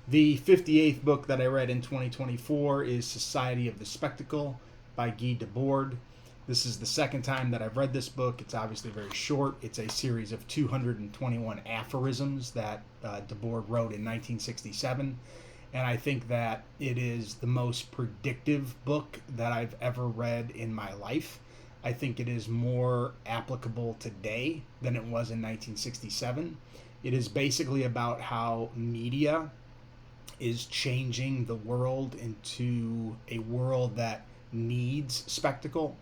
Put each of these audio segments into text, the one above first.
The 58th book that I read in 2024 is Society of the Spectacle by Guy Debord. This is the second time that I've read this book. It's obviously very short. It's a series of 221 aphorisms that Debord wrote in 1967. And I think that it is the most predictive book that I've ever read in my life. I think it is more applicable today than it was in 1967. It is basically about how media is changing the world into a world that needs spectacle,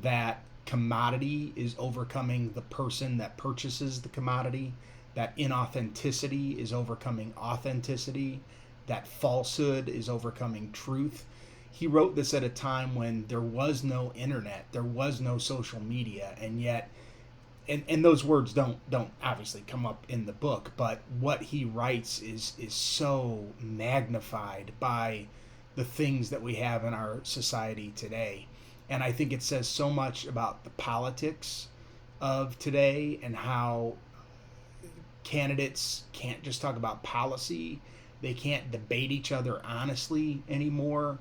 that commodity is overcoming the person that purchases the commodity, that inauthenticity is overcoming authenticity, that falsehood is overcoming truth. He wrote this at a time when there was no internet, there was no social media, and yet and those words don't obviously come up in the book, but what he writes is so magnified by the things that we have in our society today. And I think it says so much about the politics of today and how candidates can't just talk about policy. They can't debate each other honestly anymore.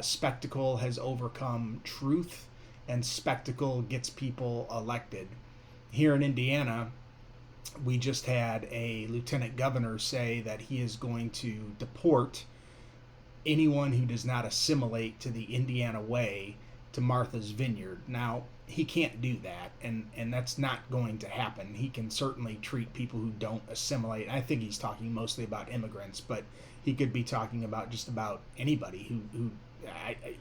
Spectacle has overcome truth, and spectacle gets people elected. Here in Indiana, we just had a lieutenant governor say that he is going to deport anyone who does not assimilate to the Indiana way to Martha's Vineyard. Now, he can't do that, and that's not going to happen. He can certainly treat people who don't assimilate. I think he's talking mostly about immigrants, but he could be talking about just about anybody who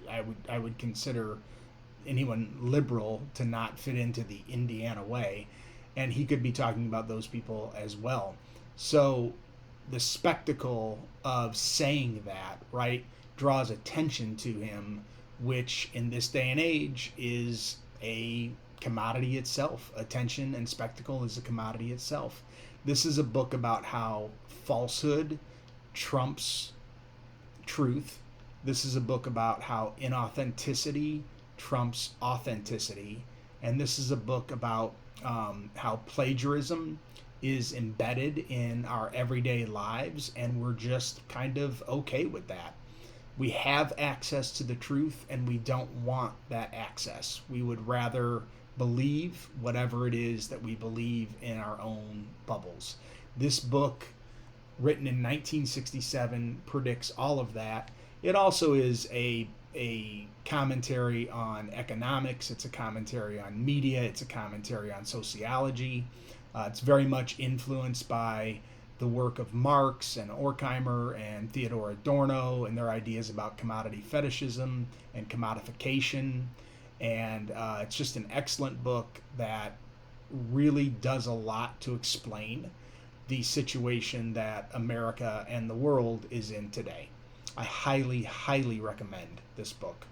I would consider anyone liberal to not fit into the Indiana way, and he could be talking about those people as well. So the spectacle of saying that, right, draws attention to him, which in this day and age is a commodity itself. Attention and spectacle is a commodity itself. This is a book about how falsehood trumps truth. This is a book about how inauthenticity trumps authenticity. And this is a book about how plagiarism is embedded in our everyday lives, and we're just kind of okay with that. We have access to the truth, and we don't want that access. We would rather believe whatever it is that we believe in our own bubbles. This book, written in 1967, predicts all of that. It also is a commentary on economics. It's a commentary on media. It's a commentary on sociology. It's very much influenced by the work of Marx and Horkheimer and Theodor Adorno and their ideas about commodity fetishism and commodification. And it's just an excellent book that really does a lot to explain the situation that America and the world is in today. I highly, highly recommend this book.